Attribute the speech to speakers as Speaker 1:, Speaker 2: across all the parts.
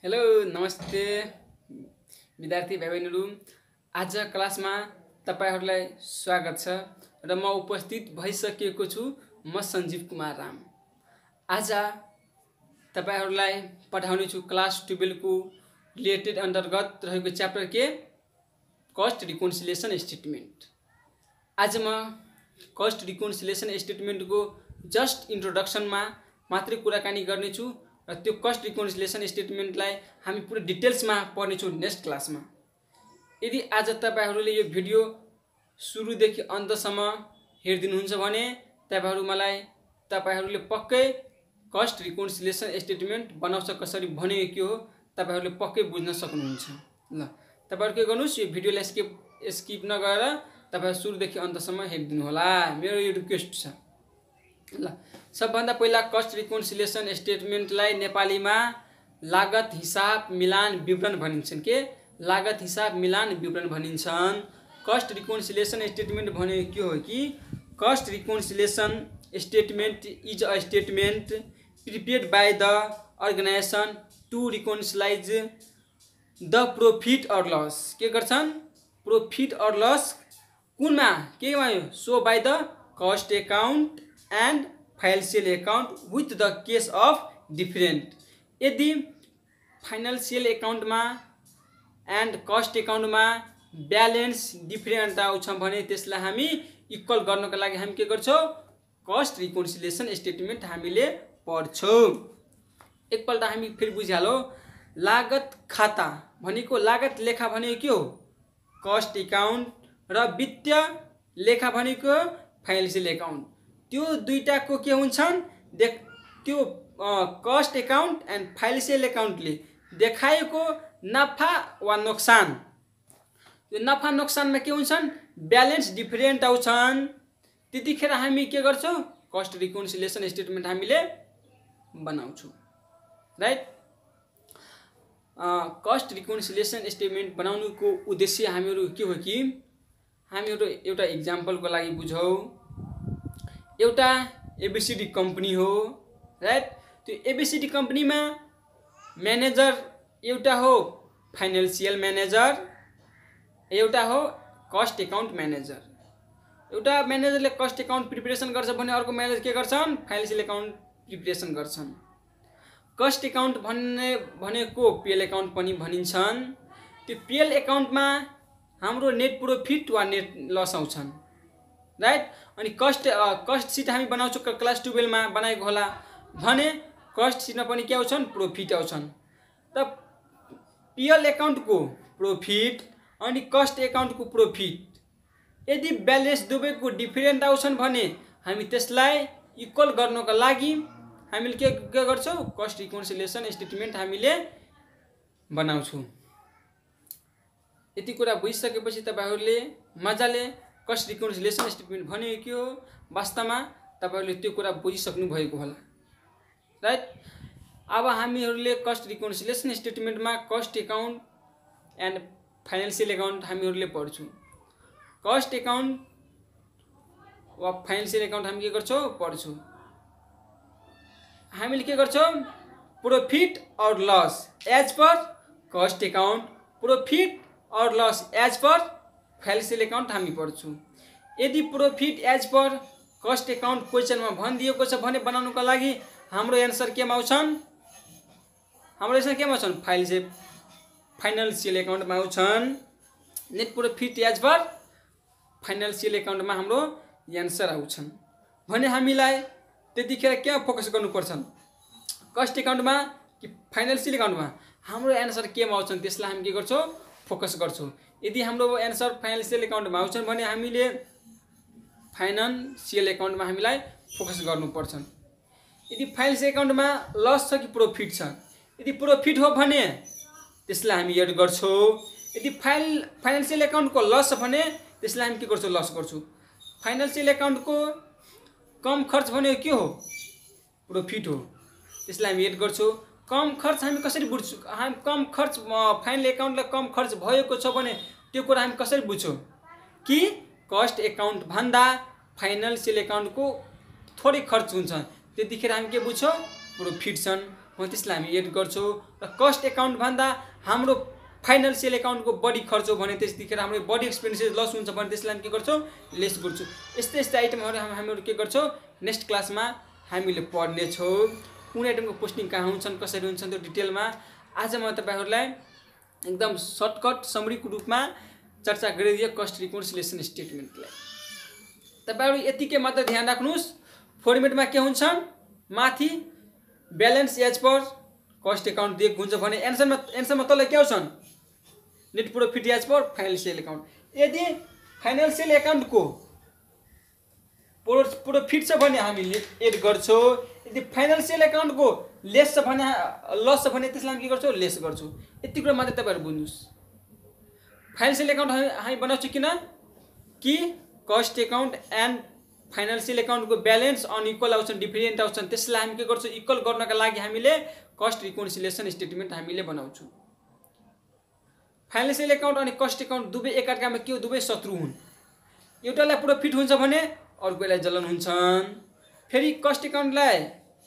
Speaker 1: Hello नमस्ते विद्यार्थी भाइ बहिनीहरु। आज क्लासमा तपाईहरुलाई स्वागत छ र म उपस्थित भइसकेको छु। म सञ्जीव कुमार राम। आज तपाईहरुलाई पढाउने छु क्लास 12 को रिलेटेड अन्तर्गत रहेको च्याप्टर के कस्ट रिकन्सिलिएसन स्टेटमेन्ट। आज म कस्ट रिकन्सिलिएसन स्टेटमेन्ट को जस्ट इन्ट्रोडक्सनमा मात्रै कुराकानी गर्ने छु र त्यो कस्ट रिकन्सिलिएसन स्टेटमेन्टलाई हामी पुरै डिटेल्समा पढ्ने छु नेक्स्ट क्लासमा। यदि आज तपाईहरुले यो भिडियो सुरुदेखि अन्तसम्म हेर्दिनुहुन्छ भने तपाईहरुले पक्कै कस्ट रिकन्सिलिएसन स्टेटमेन्ट बनाउँछ कसरी भनेको के हो तपाईहरुले पक्कै बुझ्न सक्नुहुन्छ। ल तपाईहरु के गर्नुस्, यो भिडियोलाई स्किप नगरेर तपाईहरु सुरुदेखि अन्तसम्म हेर्दिनु होला, मेरो यो रिक्वेस्ट छ। ल सबभन्दा पहिला कस्ट रिकन्सिलिएसन स्टेटमेन्टलाई नेपालीमा लागत हिसाब मिलान विवरण भनिन्छन्। के लागत हिसाब मिलान विवरण भनिन्छन्। कस्ट रिकन्सिलिएसन स्टेटमेन्ट भनेको के हो कि cost reconciliation statement is a statement prepared by the organisation to reconcile the profit और लस। के गर्छन्? प्रॉफिट और लस कुनमा के भयो? So by the cost account and financial account with the case of different. यदि फाइनेन्शियल अकाउंट में and cost account में बैलेंस डिफरेंट आउँछ भने त्यसलाई हामी इक्वल गर्नको लागि हामी के गर्छौं? कस्ट रिकन्सिलिएसन स्टेटमेंट हामीले पढ्छौं। एकपल्ट हामी फेरि बुझिहालौ। लागत खाता भनेको लागत लेखा भनेको के हो? कस्ट अकाउंट र वित्तीय लेखा भनेको फाइनेन्शियल अकाउंट। त्यो दुईटाको के हुन्छन्? त्यो कस्ट अकाउंट एंड फाइनेन्शियल अकाउंटले देखाएको नफा वा नोक्सान, त्यो नफा नोक्सानमा के हुन्छन्? बैलेंस डिफरेंट आउँछन्। त्यतिखेर हामी के गर्छौं? कस्ट रिकन्सिलिएसन स्टेटमेंट हामीले बनाउँछौं, राइट। कस्ट रिकन्सिलिएसन स्टेटमेंट बनाउनुको उद्देश्य हामीहरु के हो कि हामीहरु एउटा एक्जाम्पलको लागि बुझौं। एउटा एबीसीडी कंपनी हो, राइट। त्यो एबीसीडी कंपनी में मैनेजर एउटा हो फाइनेन्शियल मैनेजर, एउटा हो कस्ट अकाउंट मैनेजर। एउटा मैनेजरले कस्ट अकाउंट प्रिपरेसन गर्छ भने अर्को मैनेजर के गर्छन्? फाइनेन्शियल अकाउंट प्रिपरेसन गर्छन्। कस्ट अकाउंट भनेको पीएल अकाउंट पनि भनिन्छन्। त्यो पीएल अकाउंट में हाम्रो नेट प्रॉफिट वा नेट लस आउँछन्, राइट। अनि कस्ट सीट हामी बनाउँछौं क्लास 12 में बनाएको होला भने कस्ट सीट में पनि के आउँछन्? प्रॉफिट आउँछन्। त पीएल अकाउंट को प्रॉफिट अनि कस्ट अकाउंट को प्रॉफिट यदि बैलेंस दुवैको डिफरेंट आउँछन् भने हामी त्यसलाई इक्वल गर्नको लागि हामीले के गर्छौं? कस्ट रिकन्सिलिएसन स्टेटमेंट हामीले बनाउँछौं। यति कुरा बुझिसकेपछि तपाईहरुले मजाले कस्ट रिकन्सिलिएसन स्टेटमेंट भनेको के हो वास्तवमा तपाईहरुले त्यो कुरा बुझिसक्नु भएको होला, राइट। अब हामीहरुले कस्ट रिकन्सिलिएसन स्टेटमेंट में cost account and financial account हामीहरुले पढ्छौं। कस्ट अकाउंट वा फाइनेन्शियल अकाउंट हामी के गर्छौं? पढ्छौं। हामीले के गर्छौं? प्रॉफिट और loss as per cost account, profit और loss as per financial account हामी पढ्छौं। यदि profit as per cost account क्वेश्चनमा भनिदिएको छ भने बनाउनको लागि हाम्रो आन्सर केमा आउँछन्? हाम्रो आन्सर केमा आउँछन्? फाइनेन्शियल अकाउन्टमा आउँछन्। Net profit as per financial अकाउन्टमा हाम्रो आन्सर आउँछन् भने हामीलाई त्यतिखेर के फोकस गर्नुपर्छ? कस्ट अकाउन्टमा कि फाइनेन्शियल अकाउन्टमा? हाम्रो आन्सर केमा आउँछन् त्यसलाई हामी के गर्छौं? फोकस गर्छौं। यदि हाम्रो आन्सर फाइनेन्शियल अकाउन्टमा आउँछन् भने हामीले फाइनेन्शियल अकाउन्टमा हामीलाई फोकस गर्नुपर्छ। यदि फाइनेन्शियल अकाउन्टमा लस छ कि प्रॉफिट छ? यदि प्रॉफिट हो भने त्यसलाई हामी एड गर्छौं। यदि फाइनेन्शियल अकाउन्टको लस छ भने त्यसलाई हामी के गर्छौं? लस गर्छौं। फाइनेन्शियल अकाउन्टको कम खर्च भनेको के हो? प्रॉफिट हो, त्यसलाई हामी एड गर्छौं। कम खर्च हामी कसरी बुझ्छौं? हामी कम खर्च फाइनल अकाउन्टलाई कम खर्च भएको छ भने त्यो कुरा हामी कसरी बुझ्छौं? कि कस्ट अकाउन्ट भन्दा फाइनेन्शियल अकाउन्ट को थोरै खर्च हुन्छ, त्यतिखेर हामी के बुझ्छौं? प्रॉफिट छन्। हो त्यसलाई हामी एड गर्छौँ। र कस्ट एकाउन्ट भन्दा हाम्रो फाइनेन्सियल एकाउन्टको बढी खर्च हो भने त्यतिखेर हाम्रो बढी एक्सपेन्सेस लस हुन्छ भने त्यसलाई हामी के गर्छौँ लेस गर्छौँ। यस्तै यस्तै आइटमहरू हामीहरू के गर्छौँ नेक्स्ट क्लासमा हामीले पढ्नेछौँ। कुन आइटमको पोस्टिङ कहाँ हुन्छन् कसरी हुन्छन् त्यो डिटेलमा आज म तपाईँहरूलाई एकदम सर्टकट समरीको रूपमा चर्चा गरिदिए कस्ट रिकन्सिलिएसन स्टेटमेन्टलाई। तपाईँहरू यतिकै मात्र ध्यान राख्नुहोस् फर्मेटमा के हुन्छन् माथि balance as per cost account दिएको हुन्छ भने एन्सरमा तल के आउँछन् net profit as per financial account. यदि फाइनेन्सियल एकाउन्टको प्रॉफिट छ भने हामीले एड गर्छौँ, यदि फाइनेन्सियल एकाउन्टको लेस छ भने लस छ भने त्यसलाई के गर्छौँ लेस गर्छौँ। यति कुरा मात्रै तपाईँहरू बुझ्नुहोस्। फाइनेन्सियल एकाउन्ट हामी बनाउँछौँ किन कि कस्ट एकाउन्ट एन्ड फाइनेन्सियल एकाउन्टको ब्यालेन्स अनइक्वल आउँछन् डिफरेन्ट आउँछन् त्यसलाई हामी के गर्छौँ इक्वल गर्नका लागि हामीले कस्ट रिकन्सिलिएसन स्टेटमेन्ट हामीले बनाउँछौँ। फाइनेन्सियल एकाउन्ट अनि कस्ट एकाउन्ट दुवै एकअर्कामा के हो दुवै शत्रु हुन्। एउटालाई प्रॉफिट हुन्छ भने अर्कोलाई जलन हुन्छन्, फेरि कस्ट एकाउन्टलाई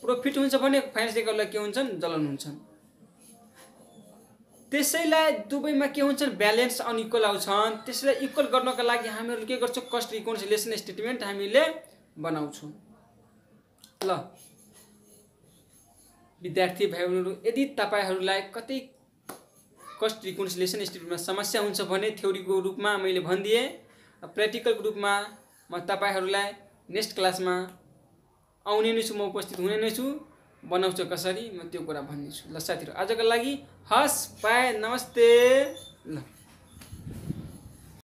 Speaker 1: प्रॉफिट हुन्छ भने फाइनेन्सियल एकाउन्टलाई के हुन्छन् जलन हुन्छन्। त्यसैलाई दुवैमा के हुन्छन् ब्यालेन्स अनइक्वल आउँछन्। त्यसलाई इक्वल गर्नका लागि हामीहरू के गर्छौँ कस्ट रिकन्सिलिएसन स्टेटमेन्ट हामीले बनाउँछौँ। ल विद्यार्थी भाइबहिनीहरू यदि तपाईँहरूलाई कतै कस्ट रिकन्सिलिएसन स्टेटमेन्टमा समस्या हुन्छ भने थ्योरीको रूपमा मैले भनिदिएँ, प्र्याक्टिकलको रूपमा म तपाईँहरूलाई नेक्स्ट क्लासमा आउने नै छु, म उपस्थित हुने नै छु, बनाउँछु कसरी म त्यो कुरा भन्नेछु। ल साथीहरू आजको लागि हस् बाई नमस्ते। ल